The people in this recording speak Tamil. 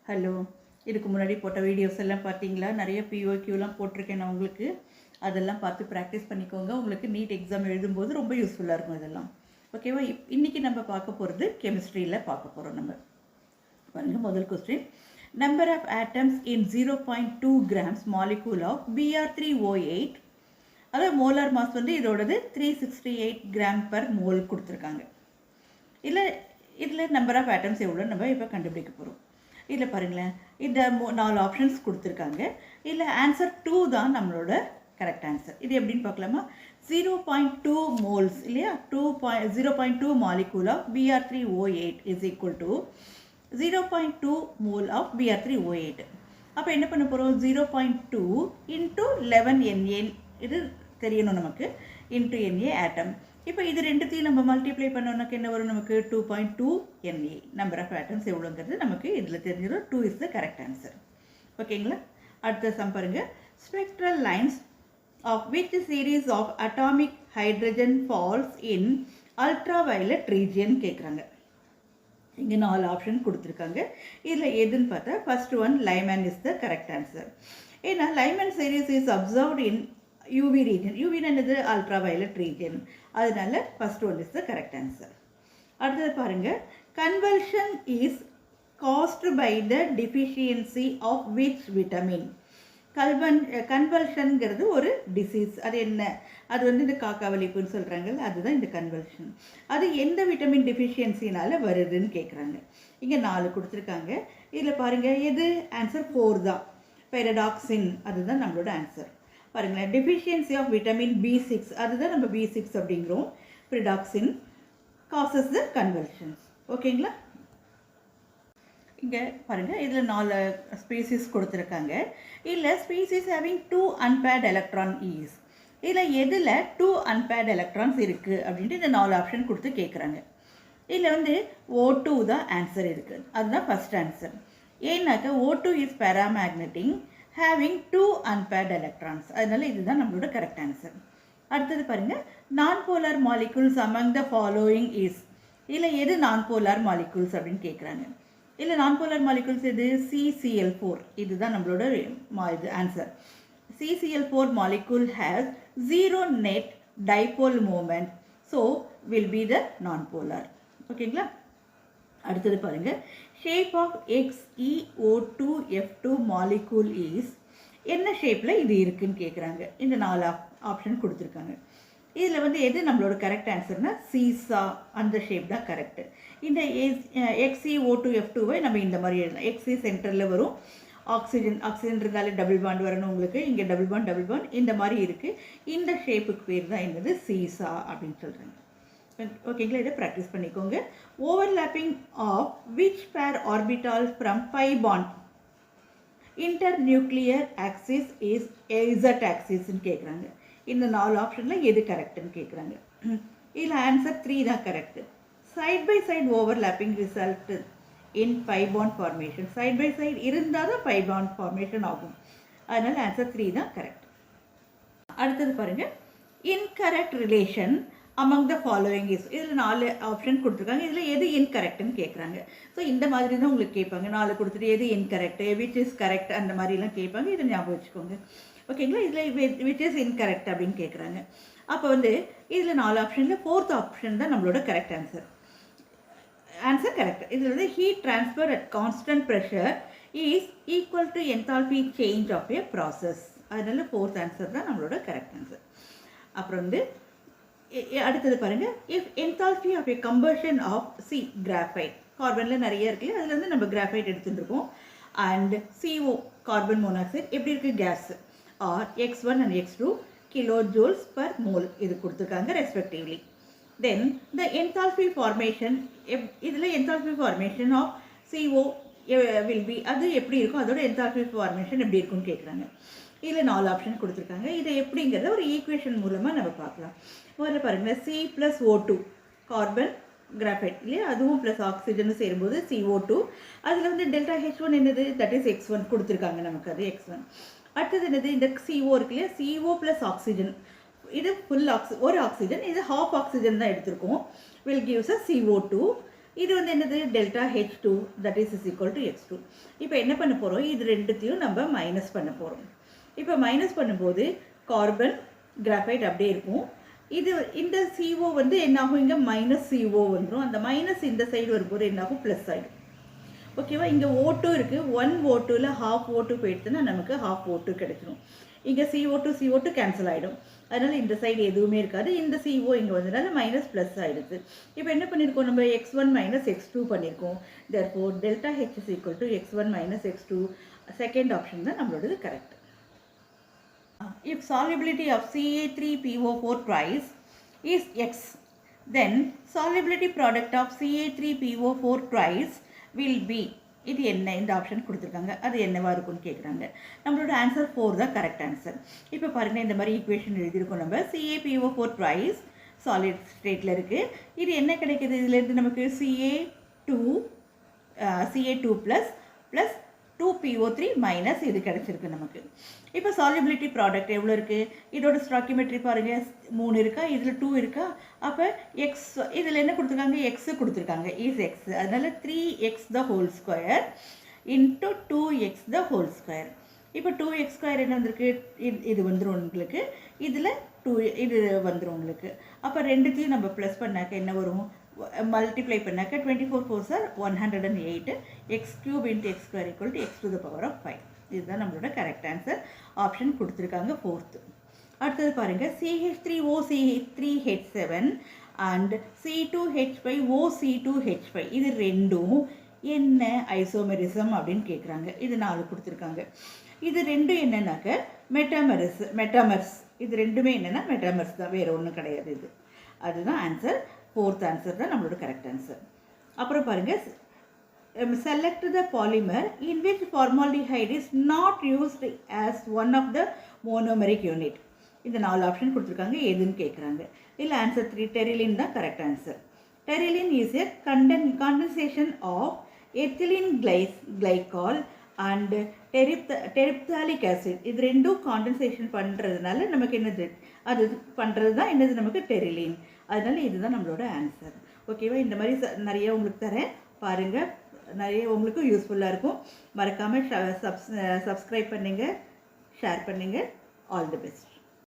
ஹலோ, இதுக்கு முன்னாடி போட்ட வீடியோஸ் எல்லாம் பார்த்தீங்களா? நிறைய பிஓக்யூலாம் போட்டிருக்கேன் நான் உங்களுக்கு. அதெல்லாம் பார்த்து ப்ராக்டிஸ் பண்ணிக்கோங்க. உங்களுக்கு நீட் எக்ஸாம் எழுதும்போது ரொம்ப யூஸ்ஃபுல்லாக இருக்கும் இதெல்லாம். ஓகேவா? இன்றைக்கி நம்ம பார்க்க போகிறது கெமிஸ்ட்ரியில் பார்க்க போகிறோம். நம்ம பாருங்கள், முதல் question. Number of atoms in 0.2 grams molecule of Br3O8. அதாவது மோலார் மாஸ் வந்து இதோடது 368 கிராம் பர் மோல் கொடுத்துருக்காங்க. இதில் நம்பர் ஆஃப் ஆட்டம்ஸ் எவ்வளோ நம்ம இப்போ கண்டுபிடிக்க போகிறோம். இதில் பாருங்களேன், இந்த 4 ஆப்ஷன்ஸ் கொடுத்துருக்காங்க. இதில் ஆன்சர் 2 தான் நம்மளோட கரெக்ட் ஆன்சர். இது எப்படின்னு பார்க்கலாமா? 0.2 மோல்ஸ் இல்லையா? 0.2 molecule of Br3O8 is equal to 0.2 mole of Br3O8. அப்போ என்ன பண்ண போகிறோம்? 0.2 இன்ட்டு 11 Na, இது தெரியணும் நமக்கு, இன்ட்டு Na ஆட்டம். இப்போ இது ரெண்டுத்தையும் நம்ம மல்டிப்ளை பண்ணோம்னாக்க என்ன வரும்? நமக்கு 2.2 Na நம்பர் ஆஃப் ஆட்டம்ஸ் எவ்வளோங்கிறது நமக்கு இதில் தெரிஞ்சிடும். 2 இஸ் த கரெக்ட் ஆன்சர். ஓகேங்களா? அடுத்த சம் பாருங்க. Spectral lines of which series of atomic hydrogen falls in ultraviolet region கேட்குறாங்க. இங்கே 4 ஆப்ஷன் கொடுத்துருக்காங்க. இதில் எதுன்னு பார்த்தா first one Lyman is the correct answer. ஏன்னா Lyman series is observed in UV region. UV என்னது? Ultraviolet region. அதனால first one is the correct answer. அடுத்தது பாருங்க. Convulsion is caused by the deficiency of which vitamin. கன்வல்ஷன்கிறது ஒரு டிசீஸ். அது என்ன? அது வந்து இந்த காக்காவலிப்புன்னு சொல்கிறாங்கல்ல, அதுதான் இந்த கன்வல்ஷன். அது எந்த விட்டமின் டிஃபிஷியன்சினால வருதுன்னு கேட்குறாங்க. இங்கே 4 கொடுத்துருக்காங்க. இதில் பாருங்கள், எது ஆன்சர்? 4 தான். பெரடாக்சின், அதுதான் நம்மளோட ஆன்சர். பாருங்களேன், டெஃபிஷியன்சி ஆஃப் விட்டமின் B6, அதுதான் நம்ம B6 அப்படிங்கிறோம். Pyridoxine causes the convulsions. ஓகேங்களா? இங்கே பாருங்கள், இதில் 4 ஸ்பீசிஸ் கொடுத்துருக்காங்க. இல்லை species having 2 unpaired electron is. இதில் எதில் 2 அன்பேர்ட் எலக்ட்ரான்ஸ் இருக்குது அப்படின்ட்டு இந்த 4 ஆப்ஷன் கொடுத்து கேட்குறாங்க. இதில் வந்து O2 தான் ஆன்சர் இருக்குது. அதுதான் ஃபஸ்ட் ஆன்சர். ஏன்னாக்கா O2 is paramagnetic having 2 unpaired electrons. அதனால இதுதான் நம்மளோட கரெக்ட் ஆன்சர். அடுத்தது பாருங்கள், நான்-போலார் molecules among the following is. இல்லை எது நான்-போலார் மாலிகூல்ஸ் அப்படின்னு கேட்குறாங்க. இல்லை நான்-போலார் மாலிகூல்ஸ் எது? CCl4. இதுதான் நம்மளோட இது answer. CCl4 molecule has 0 net dipole moment, so will be the non-polar. ஓகேங்களா? அடுத்தது பாருங்க, shape of XeO2F2 molecule is. என்ன ஷேப்பில் இது இருக்குன்னு கேட்குறாங்க. இந்த 4 ஆப்ஷன் கொடுத்துருக்காங்க. இதில் வந்து எது நம்மளோட கரெக்ட் ஆன்சர்னா சீசா, அந்த ஷேப் தான் கரெக்டு. இந்த XeO2F2வை நம்ம இந்த மாதிரி எழுதலாம். XE சென்டரில் வரும். ஆக்சிஜன் இருந்தாலே டபுள் பாண்ட் வரணும் உங்களுக்கு. இங்கே டபுள் பாண்ட் இந்த மாதிரி இருக்குது. இந்த ஷேப்புக்கு பேர் தான் என்னது? சீசா அப்படின்னு சொல்கிறாங்க. ஓகேங்களா? இதை ப்ராக்டிஸ் பண்ணிக்கோங்க. Overlapping of which pair orbital from pi bond internuclear axis is Z ஆக்சிஸ்ன்னு கேட்குறாங்க. இந்த 4 ஆப்ஷனில் எது கரெக்டுன்னு கேட்குறாங்க. இதில் ஆன்சர் 3 தான் correct. Side by side overlapping result in pi bond formation. Side by side இருந்தால் தான் பை பாண்ட் ஃபார்மேஷன் ஆகும். அதனால் ஆன்சர் 3 தான் கரெக்ட். அடுத்தது பாருங்கள், incorrect relation among the following is. இதில் 4 ஆப்ஷன் கொடுத்துருக்காங்க. இதில் எது இன்கரெக்ட்னு கேட்குறாங்க. ஸோ இந்த மாதிரி தான் உங்களுக்கு கேட்பாங்க. 4 கொடுத்துட்டு எது இன்கரெக்ட், விச் இஸ் கரெக்ட், அந்த மாதிரிலாம் கேட்பாங்க. இதை ஞாபகம் வச்சுக்கோங்க. ஓகேங்களா? இதில் விச் இஸ் இன்கரெக்ட் அப்படின்னு கேட்குறாங்க. அப்போ வந்து இதில் 4 ஆப்ஷனில் 4th ஆப்ஷன் தான் நம்மளோட கரெக்ட் ஆன்சர் கரெக்ட். இதில் வந்து heat transfer at constant pressure is equal to enthalpy change of a process. அதனால 4th ஆன்சர் தான் நம்மளோட கரெக்ட் ஆன்சர். அப்புறம் வந்து அடுத்தது பாருங்கள், if enthalpy of a combustion of graphite, கார்பனில் நிறைய இருக்குல்ல, அதில் வந்து நம்ம கிராஃபைட் எடுத்துகிட்டு அண்ட் CO கார்பன் மோனாக்சைடு எப்படி இருக்குது? Gas are X1 and X2 kilo joules per mole இது கொடுத்துருக்காங்க respectively. Then the enthalpy formation, இதில் enthalpy formation of CO will be, அது எப்படி இருக்கும்? அதோட என்தால்பி ஃபார்மேஷன் எப்படி இருக்குன்னு கேட்குறாங்க. இதில் 4 ஆப்ஷன் கொடுத்துருக்காங்க. இதை எப்படிங்கிறத ஒரு ஈக்குவேஷன் மூலமாக நம்ம பார்க்கலாம். முதல்ல பாருங்கள், C+O2 கார்பன் கிராஃபைட் இல்லையா, அதுவும் ப்ளஸ் ஆக்சிஜன் சேரும்போது CO2. அதில் வந்து டெல்டா H1 என்னது? தட் இஸ் X1 கொடுத்துருக்காங்க நமக்கு, அது X1. அடுத்தது என்னது? இந்த CO இருக்கு இல்லையா, CO ப்ளஸ் ஆக்சிஜன். இது ஃபுல் ஒரு ஆக்சிஜன், இது ஹாஃப் ஆக்சிஜன் தான் எடுத்திருக்கோம். Will gives a CO2. இது வந்து என்னது delta H2 that is equal to X2. இப்போ என்ன பண்ண போகிறோம், இது ரெண்டுத்தையும் நம்ம மைனஸ் பண்ண போகிறோம். இப்போ மைனஸ் பண்ணும்போது கார்பன் கிராஃபைட் அப்படியே இருக்கும். இது இந்த CO வந்து என்னாகும், இங்கே மைனஸ் CO வந்துடும். அந்த மைனஸ் இந்த சைடு வரும்போது என்னாகும், ப்ளஸ் ஆகிடும். ஓகேவா, இங்கே O2 இருக்குது. 1 O2ல் ஹாஃப் O2 போயிடுச்சுன்னா நமக்கு ஹாஃப் O2 கிடைச்சிடும். இங்கே CO2 கேன்சல் ஆகிடும். அதனால் இந்த சைடு எதுவுமே இருக்காது. இந்த CO இங்கே வந்ததுனால மைனஸ் ப்ளஸ் ஆகிடுது. இப்போ என்ன பண்ணியிருக்கோம், நம்ம X1 மைனஸ் X2 பண்ணியிருக்கோம். therefore delta H is equal to X1 minus X2. Second option தான் நம்மளோடது correct. If solubility of Ca3PO4 twice is X, then solubility product of Ca3PO4 twice will be, இது என்ன, இந்த ஆப்ஷன் கொடுத்துருக்காங்க, அது என்னவா இருக்குன்னு கேட்குறாங்க. நம்மளோட ஆன்சர் 4 தான் கரெக்ட் ஆன்சர். இப்போ பாருங்கள், இந்த மாதிரி ஈக்குவேஷன் எழுதியிருக்கோம். நம்ம CaPO4 twice சாலிட் ஸ்டேட்டில் இருக்குது. இது என்ன கிடைக்கிது, இதுலேருந்து நமக்கு Ca2 ப்ளஸ் 2PO3 மைனஸ் இது கிடச்சிருக்கு நமக்கு. இப்போ சாலிபிலிட்டி ப்ராடக்ட் எவ்வளோ இருக்குது, இதோட ஸ்டாக்கிமெட்ரி பாருங்கள், 3 இருக்கா, இதில் 2 இருக்கா. அப்போ எக்ஸ், இதில் என்ன கொடுத்துருக்காங்க, எக்ஸு கொடுத்துருக்காங்க, இஸ் எக்ஸ். அதனால் 3x the whole square into 2x the whole square. இப்போ 2x square என்ன வந்திருக்கு, இது வந்துடும் உங்களுக்கு, இதில் 2 இது வந்துடும் உங்களுக்கு. அப்போ ரெண்டுத்தையும் நம்ம ப்ளஸ் பண்ணாக்க என்ன வரும், மல்டிப்ளை பண்ணாக்க 24 4s are 108. x³ into x² equal to x to the power of 5. இதுதான் நம்மளோட கரெக்ட் ஆன்சர். ஆப்ஷன் கொடுத்துருக்காங்க 4th. அடுத்தது பாருங்கள், CH3OCH3H7 அண்ட் C2H5OC2H5 இது ரெண்டும் என்ன ஐசோமெரிசம் அப்படின்னு கேட்குறாங்க. இது 4 கொடுத்துருக்காங்க. இது ரெண்டும் என்னன்னாக்க மெட்டாமர்ஸ். இது ரெண்டுமே என்னென்னா மெட்டாமர்ஸ் தான், வேறு ஒன்றும் கிடையாது. இது அதுதான் ஆன்சர். 4th ஆன்சர் தான் நம்மளோட கரெக்ட் ஆன்சர். அப்புறம் பாருங்கள், select the polymer in which formaldehyde is not used as one of the monomeric unit. இந்த 4 ஆப்ஷன் கொடுத்துருக்காங்க, எதுன்னு கேட்குறாங்க. இல்லை ஆன்சர் 3 டெரிலின் தான் correct answer. Terylene is a condensation of ethylene glycol and terephthalic acid. இது ரெண்டும் காண்டன்சேஷன் பண்ணுறதுனால நமக்கு என்னது, அது பண்ணுறது தான் என்னது நமக்கு டெரிலின். அதனால இதுதான் நம்மளோட ஆன்சர். ஓகேவா, இந்த மாதிரி நிறைய உங்களுக்கு தரேன் பாருங்கள், நிறைய உங்களுக்கும் யூஸ்ஃபுல்லாக இருக்கும். மறக்காமல் சப்ஸ்கிரைப் பண்ணுங்கள், ஷேர் பண்ணுங்கள். All the best.